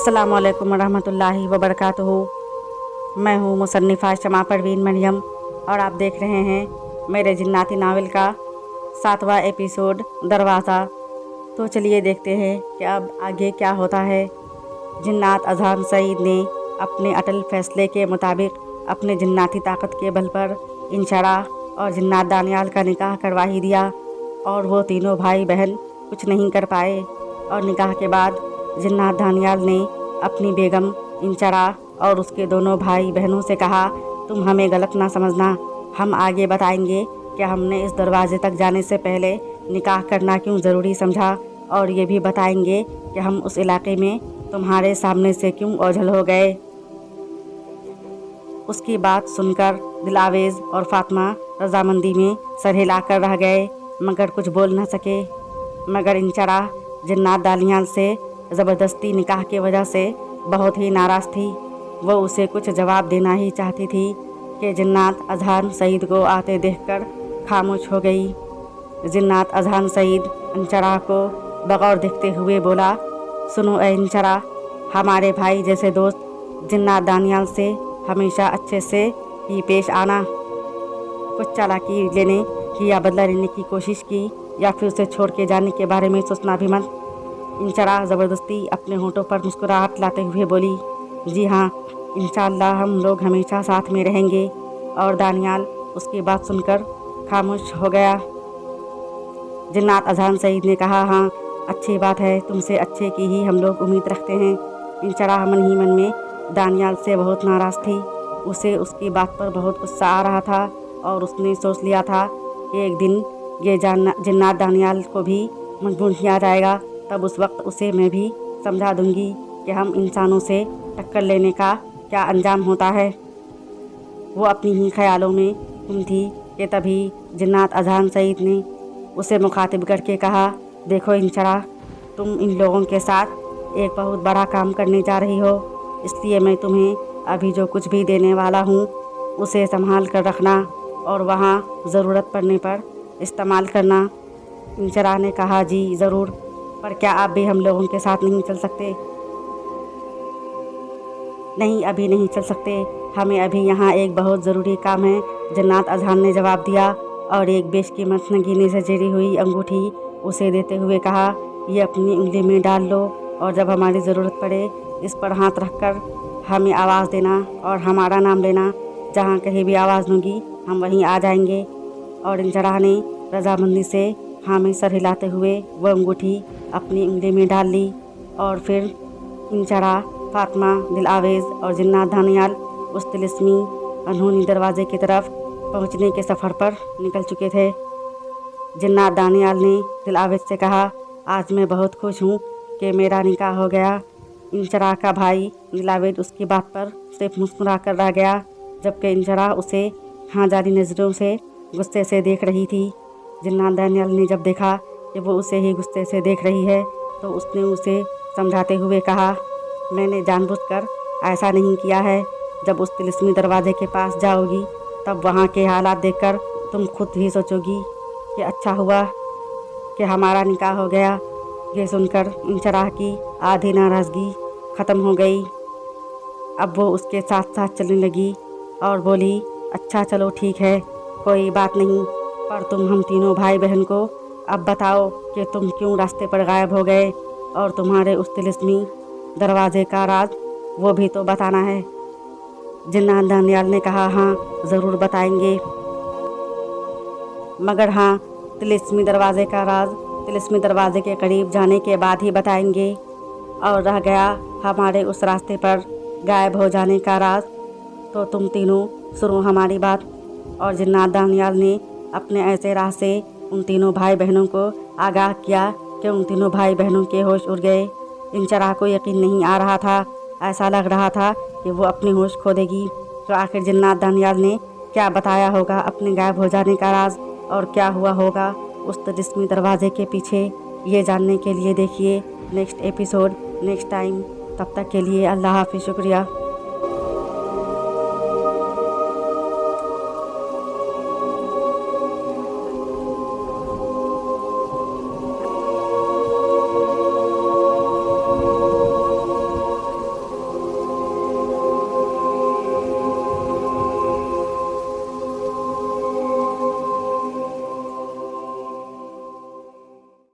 अस्सलामु अलैकुम वरहमतुल्लाहि वबरकातुहू। मैं हूँ मुसन्निफ़ा शमा परवीन मरियम और आप देख रहे हैं मेरे जिन्नाती नावल का 7वां एपिसोड दरवाज़ा। तो चलिए देखते हैं कि अब आगे क्या होता है। जिन्नात अज़हान सईद ने अपने अटल फैसले के मुताबिक अपने जिन्नाती ताकत के बल पर इंशरा और जिन्नात दानियाल का निकाह करवा ही दिया और वो तीनों भाई बहन कुछ नहीं कर पाए। और निकाह के बाद जिन्नात दानियाल ने अपनी बेगम इंशरा और उसके दोनों भाई बहनों से कहा, तुम हमें गलत ना समझना, हम आगे बताएंगे कि हमने इस दरवाज़े तक जाने से पहले निकाह करना क्यों ज़रूरी समझा और ये भी बताएंगे कि हम उस इलाके में तुम्हारे सामने से क्यों ओझल हो गए। उसकी बात सुनकर दिलावेज़ और फातिमा रजामंदी में सर हिलाकर रह गए मगर कुछ बोल न सके। मगर इंशरा जिन्नात दानियाल से ज़बरदस्ती निकाह की वजह से बहुत ही नाराज़ थी। वो उसे कुछ जवाब देना ही चाहती थी कि जिन्नात अज़हान सईद को आते देखकर खामोश हो गई। जिन्नात अज़हान सईद इंशरा को बगौर देखते हुए बोला, सुनो ए इंशरा, हमारे भाई जैसे दोस्त जिन्नात दानियाल से हमेशा अच्छे से ही पेश आना। कुछ चालाकी लेने की या बदला लेने की कोशिश की या फिर उसे छोड़ के जाने के बारे में सोचना भी मत। इंशरा ज़बरदस्ती अपने होठों पर मुस्कुराहट लाते हुए बोली, जी हाँ, इंशाअल्लाह हम लोग हमेशा साथ में रहेंगे। और दानियाल उसकी बात सुनकर खामोश हो गया। जिन्नात अज़हान सईद ने कहा, हाँ अच्छी बात है, तुमसे अच्छे की ही हम लोग उम्मीद रखते हैं। इंशरा मन ही मन में दानियाल से बहुत नाराज़ थी। उसे उसकी बात पर बहुत गुस्सा आ रहा था और उसने सोच लिया था कि एक दिन ये जिन्नात दानियाल को भी मजबूर किया जाएगा, तब उस वक्त उसे मैं भी समझा दूंगी कि हम इंसानों से टक्कर लेने का क्या अंजाम होता है। वो अपनी ही ख्यालों में गुम थी कि तभी जिन्नात अज़हान सईद ने उसे मुखातिब करके कहा, देखो इंशरा, तुम इन लोगों के साथ एक बहुत बड़ा काम करने जा रही हो, इसलिए मैं तुम्हें अभी जो कुछ भी देने वाला हूँ उसे संभाल कर रखना और वहाँ ज़रूरत पड़ने पर इस्तेमाल करना। इंशरा ने कहा, जी ज़रूर, पर क्या आप भी हम लोगों के साथ नहीं चल सकते? नहीं, अभी नहीं चल सकते, हमें अभी यहाँ एक बहुत ज़रूरी काम है, जिन्नात अज़हान ने जवाब दिया और एक बेशकीमत नगीने से जड़ी हुई अंगूठी उसे देते हुए कहा, ये अपनी उंगली में डाल लो और जब हमारी ज़रूरत पड़े इस पर हाथ रखकर हमें आवाज़ देना और हमारा नाम लेना। जहाँ कहीं भी आवाज़ दूँगी हम वहीं आ जाएंगे। और इंशरा ने रजामंदी से हाँ में सर हिलाते हुए वह अंगूठी अपनी उंगली में डाल ली। और फिर इंशरा, फातिमा, दिलावेज़ और जिन्नात दानियाल उस तिलिस्मी अनहोनी दरवाज़े की तरफ पहुंचने के सफ़र पर निकल चुके थे। जिन्नात दानियाल ने दिलावेज़ से कहा, आज मैं बहुत खुश हूँ कि मेरा निकाह हो गया। इंशरा का भाई दिलावेज़ उसकी बात पर सिर्फ मुस्कुरा कर रह गया, जबकि इंशरा उसे हाँ जारी नज़रों से गुस्से से देख रही थी। जिन्नात दानियाल ने जब देखा कि वो उसे ही गुस्से से देख रही है तो उसने उसे समझाते हुए कहा, मैंने जानबूझकर ऐसा नहीं किया है। जब उस तिलिस्मी दरवाजे के पास जाओगी तब वहाँ के हालात देखकर तुम खुद ही सोचोगी कि अच्छा हुआ कि हमारा निकाह हो गया। ये सुनकर इंशरा की आधी नाराज़गी ख़त्म हो गई। अब वो उसके साथ साथ चलने लगी और बोली, अच्छा चलो ठीक है, कोई बात नहीं, पर तुम हम तीनों भाई बहन को अब बताओ कि तुम क्यों रास्ते पर गायब हो गए और तुम्हारे उस तिलिस्मी दरवाज़े का राज वो भी तो बताना है। जिन्नात दानियाल ने कहा, हाँ ज़रूर बताएंगे, मगर हाँ तिलिस्मी दरवाज़े का राज तिलिस्मी दरवाज़े के करीब जाने के बाद ही बताएंगे। और रह गया हमारे उस रास्ते पर गायब हो जाने का राज, तो तुम तीनों सुनो हमारी बात। और जिन्नात दानियाल ने अपने ऐसे राह से उन तीनों भाई बहनों को आगाह किया कि उन तीनों भाई बहनों के होश उड़ गए। इंशरा को यकीन नहीं आ रहा था, ऐसा लग रहा था कि वो अपने होश खो देगी। तो आखिर जिन्नात दानियाल ने क्या बताया होगा अपने गायब हो जाने का राज और क्या हुआ होगा उस तिलिस्मी दरवाज़े के पीछे, ये जानने के लिए देखिए नेक्स्ट एपिसोड नेक्स्ट टाइम। तब तक के लिए अल्लाह हाफ़िज़, शुक्रिया।